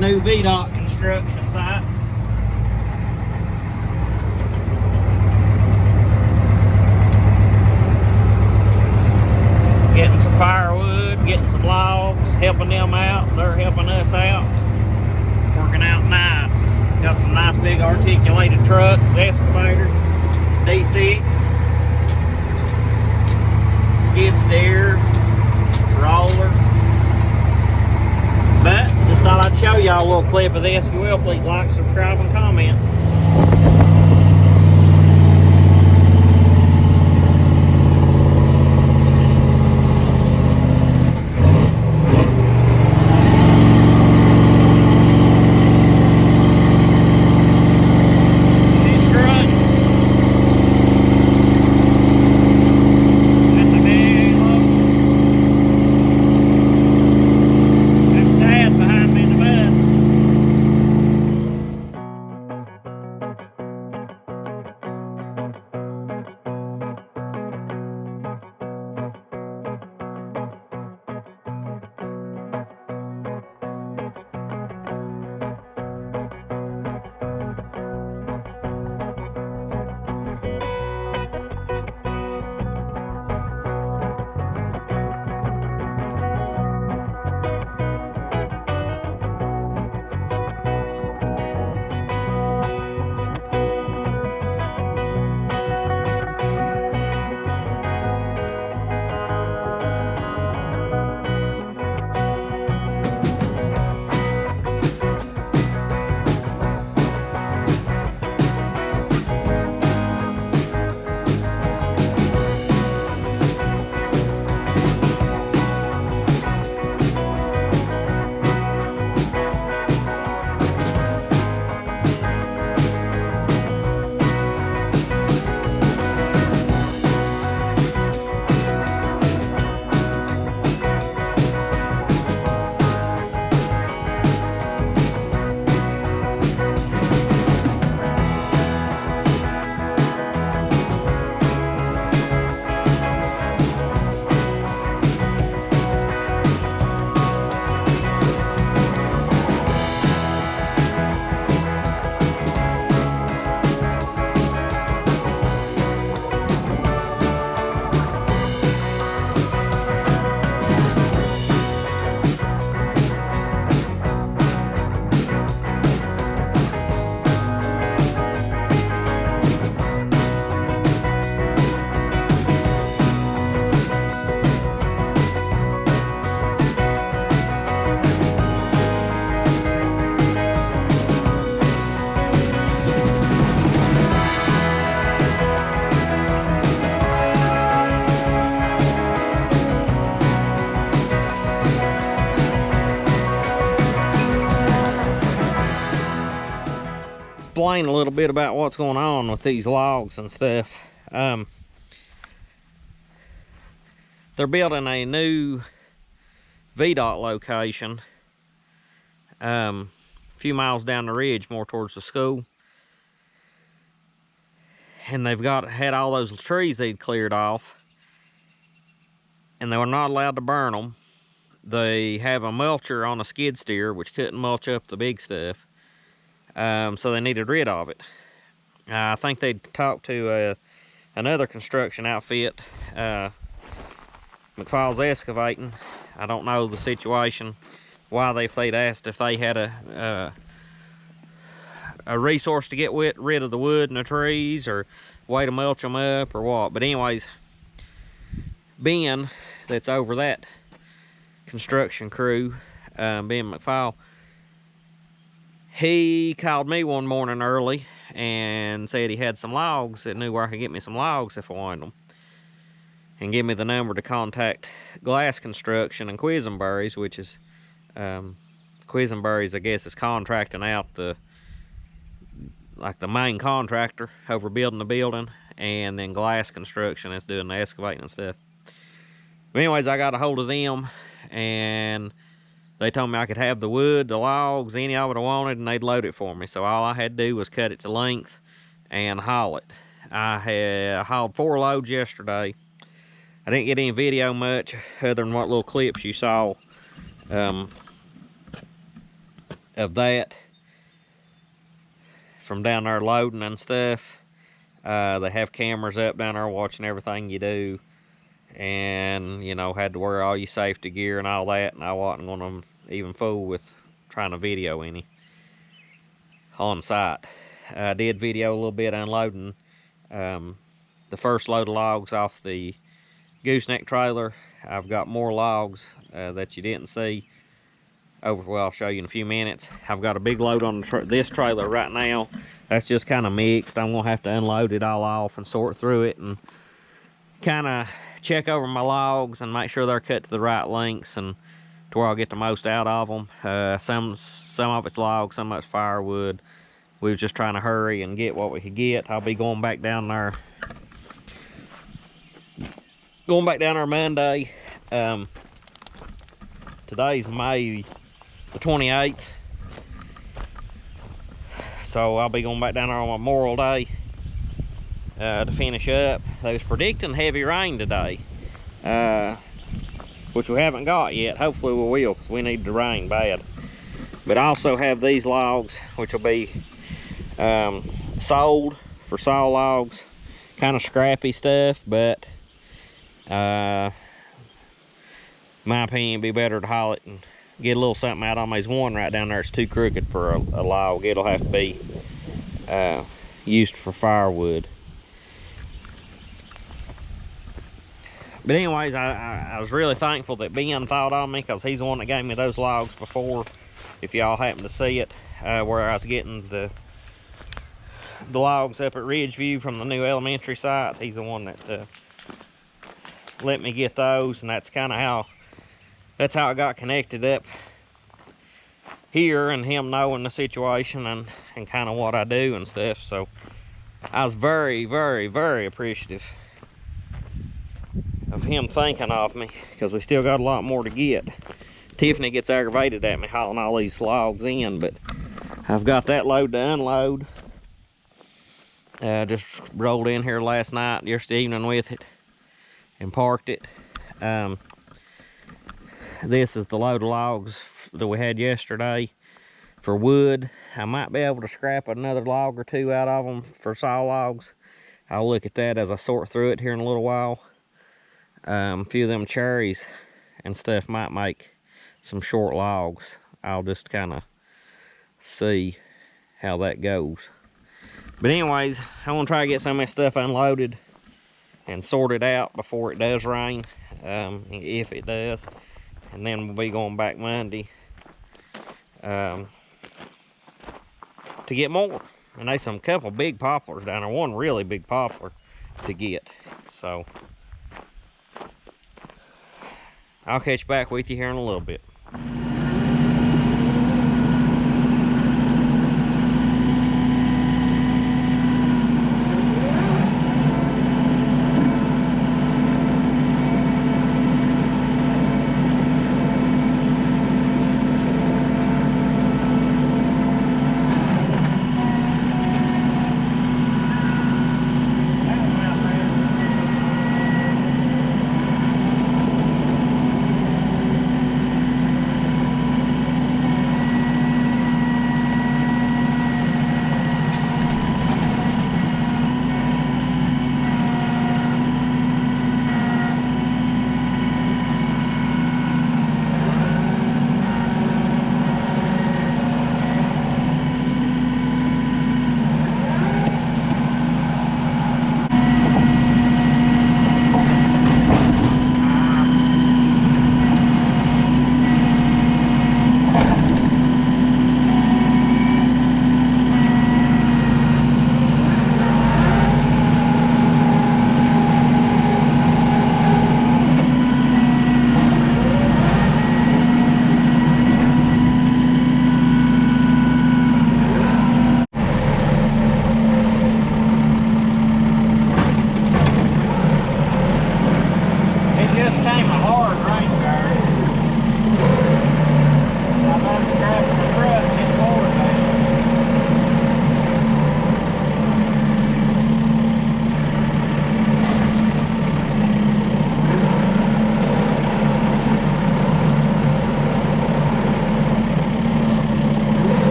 new VDOT construction site. Getting some firewood, getting some logs, helping them out. They're helping us out. Working out nice. Got some nice big articulated trucks, excavator, D6, skid steer, roller. But just thought I'd show y'all a little clip of this. If you will, please like, subscribe, and comment. Explain a little bit about what's going on with these logs and stuff. They're building a new VDOT location a few miles down the ridge, more towards the school, and they've had all those trees they'd cleared off, and they were not allowed to burn them. They have a mulcher on a skid steer which couldn't mulch up the big stuff. So they needed rid of it. I think they'd talked to another construction outfit, McFall's Excavating. I don't know the situation, why they'd asked if they had a resource to get rid of the wood and the trees, or way to mulch them up, or what. But anyways, Ben, that's over that construction crew, Ben McFall, he called me one morning early and said he had some logs, that knew where I could get me some logs if I wanted them, and give me the number to contact Glass Construction in Quisenberries, which is Quisenberries, I guess, is contracting out the main contractor over building the building, and then Glass Construction is doing the excavating and stuff. But anyways, I got a hold of them, and they told me I could have the wood, the logs, any of it I wanted, and they'd load it for me. So all I had to do was cut it to length and haul it. I hauled 4 loads yesterday. I didn't get any video much, other than what little clips you saw. of that from down there loading and stuff. They have cameras up down there watching everything you do, and you know, had to wear all your safety gear and all that, and I wasn't gonna even fool with trying to video any on site. I did video a little bit unloading the first load of logs off the gooseneck trailer. I've got more logs that you didn't see over, well, I'll show you in a few minutes. I've got a big load on this trailer right now. That's just kind of mixed. I'm gonna have to unload it all off and sort through it and kind of check over my logs and make sure they're cut to the right lengths and to where I'll get the most out of them. Some of it's logs, some of it's firewood. We was just trying to hurry and get what we could get. I'll be going back down there. Monday. Today's May the 28th. So I'll be going back down there on Memorial Day to finish up. They was predicting heavy rain today, which we haven't got yet. Hopefully we will, because we need the rain bad. But I also have these logs, which will be sold for saw logs. Kind of scrappy stuff, but my opinion, it'd be better to haul it and get a little something out on these. One right down there is too crooked for a log. It'll have to be used for firewood. But anyways, I was really thankful that Ben thought on me, because he's the one that gave me those logs before. If y'all happen to see it, where I was getting the logs up at Ridgeview from the new elementary site, he's the one that let me get those, and that's kind of how I got connected up here, and him knowing the situation and kind of what I do and stuff. So I was very, very, very appreciative of him thinking of me, because we still got a lot more to get. Tiffany gets aggravated at me hauling all these logs in, but I've got that load to unload. Just rolled in here last night, yesterday evening with it, and parked it. This is the load of logs that we had yesterday for wood. I might be able to scrap another log or two out of them for saw logs. I'll look at that as I sort through it here in a little while. A few of them cherries and stuff might make some short logs. I'll just kind of see how that goes. But anyways, I want to try to get some of this stuff unloaded and sorted out before it does rain, if it does. And then we'll be going back Monday to get more. And there's some couple big poplars down there, one really big poplar to get. So I'll catch back with you here in a little bit.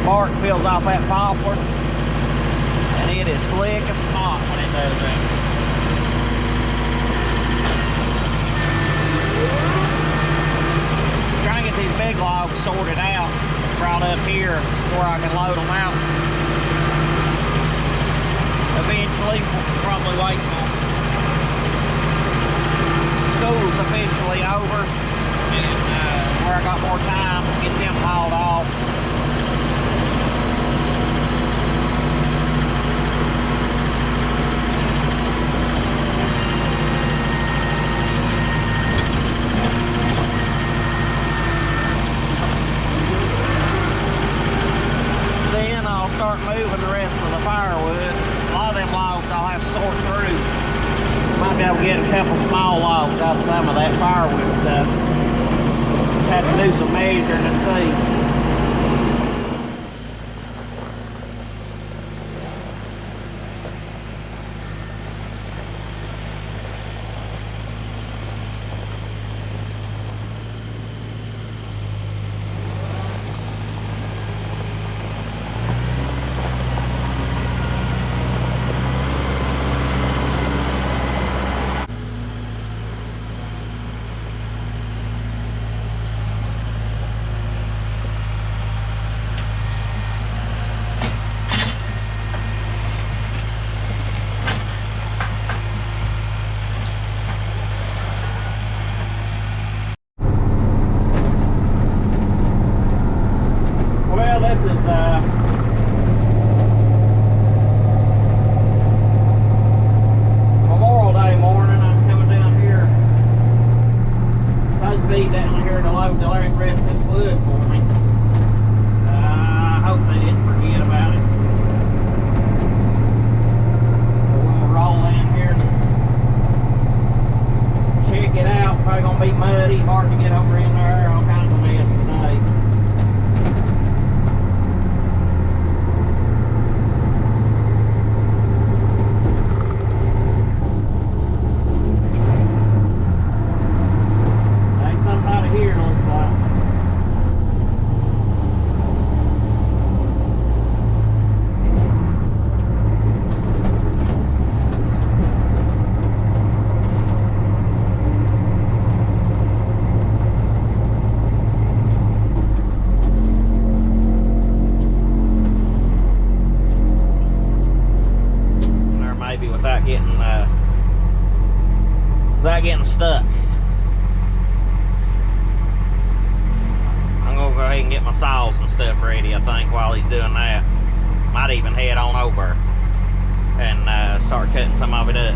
that bark peels off that poplar, and it is slick as snot when it does that. Trying to get these big logs sorted out, brought up here where I can load them out. Eventually, probably wait till school's officially over and where I got more time to get them hauled off. Then I'll start moving the rest of the firewood. A lot of them logs I'll have to sort through. Might be able to get a couple small logs out of some of that firewood stuff. Just have to do some measuring and see. This is Memorial Day morning. I'm coming down here. Supposed to be down here to load the rest of this wood for me. I hope they didn't forget about it. So we're gonna roll in here and check it out. Probably gonna be muddy, hard to get over in there. All kinds of mess today. Without getting stuck. I'm gonna go ahead and get my saws and stuff ready, I think, while he's doing that. Might even head on over and start cutting some of it up.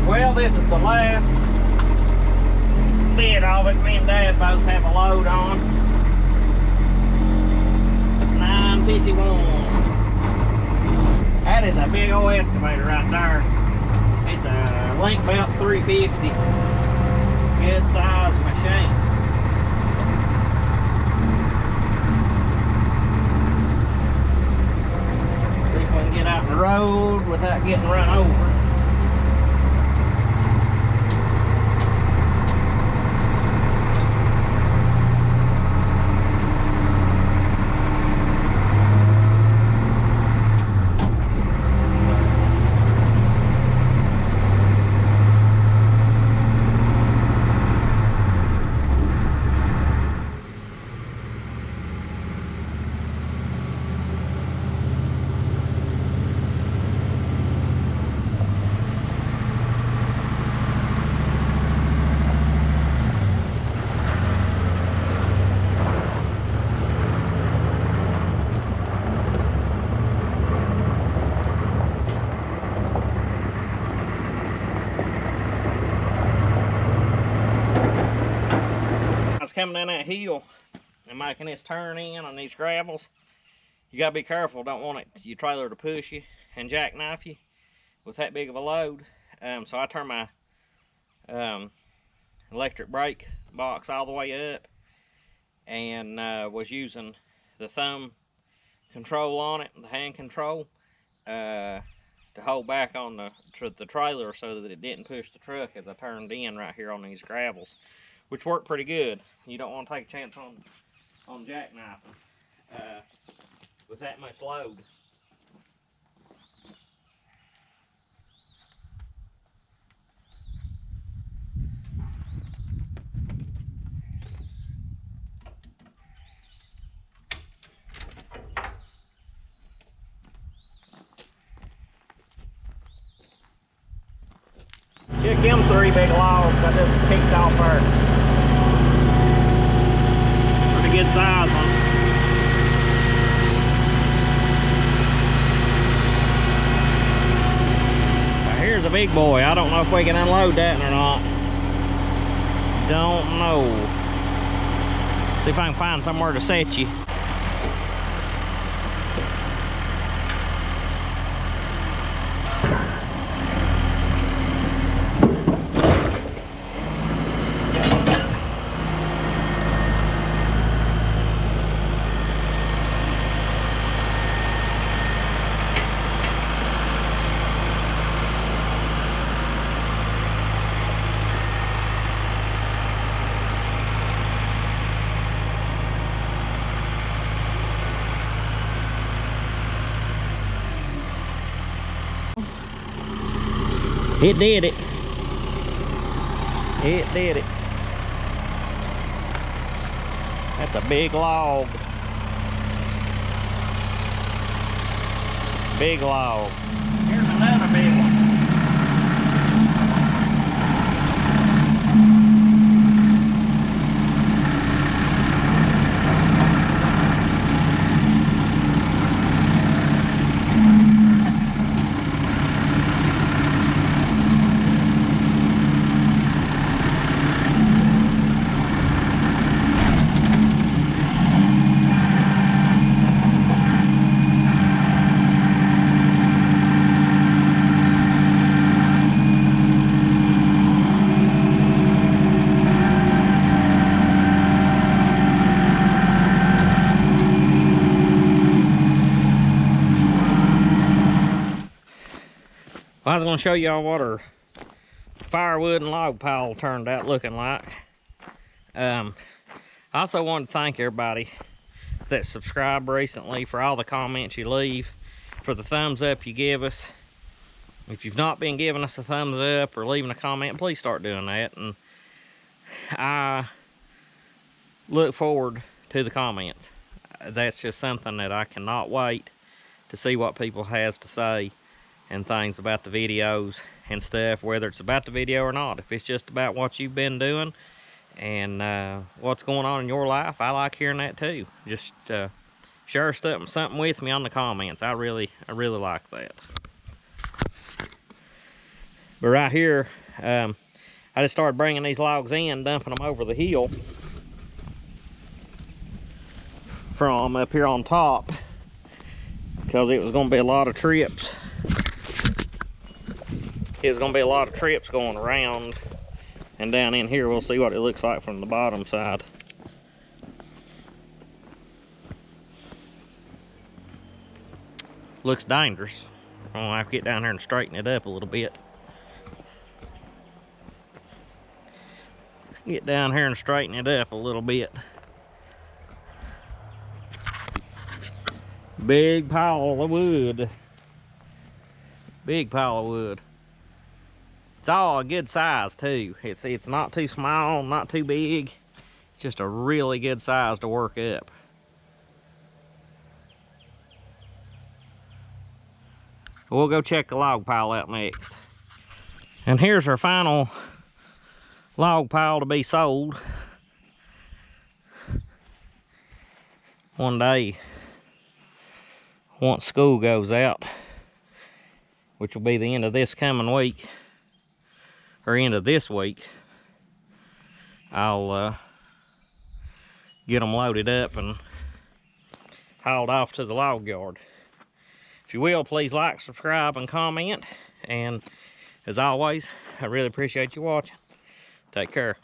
Well, this is the last bit of it. Me and Dad both have a load on. 951. That is a big old excavator right there. It's a Link Belt 350. Good size machine. See if we can get out the road without getting run over. Coming down that hill and making this turn in on these gravels, you gotta be careful. Don't want your trailer to push you and jackknife you with that big of a load. So I turned my electric brake box all the way up and was using the thumb control on it, the hand control. to hold back on the trailer so that it didn't push the truck as I turned in right here on these gravels, which worked pretty good. You don't want to take a chance on jackknifing with that much load. Check them 3 big logs I just kicked off there. Pretty good size one. Now here's a big boy. I don't know if we can unload that or not. Don't know. See if I can find somewhere to set you. It did it. It did it. That's a big log. Big log. Here's another big one. I was going to show y'all what our firewood and log pile turned out looking like. I also wanted to thank everybody that subscribed recently for all the comments you leave, for the thumbs up you give us. If you've not been giving us a thumbs up or leaving a comment, please start doing that. And I look forward to the comments. That's just something that I cannot wait to see what people has to say and things about the videos and stuff, whether it's about the video or not. If it's just about what you've been doing and what's going on in your life, I like hearing that too. Just share something with me on the comments. I really like that. But right here, I just started bringing these logs in, dumping them over the hill from up here on top, because it was going to be a lot of trips. It's going to be a lot of trips going around, and down in here we'll see what it looks like from the bottom side. Looks dangerous. I'm going to have to get down here and straighten it up a little bit. Get down here and straighten it up a little bit. Big pile of wood. Big pile of wood. It's all a good size too. It's not too small, not too big. It's just a really good size to work up. We'll go check the log pile out next. And here's our final log pile to be sold. One day, once school goes out, which will be the end of this coming week, or end of this week, I'll get them loaded up and hauled off to the log yard. If you will, please like, subscribe, and comment. And as always, I really appreciate you watching. Take care.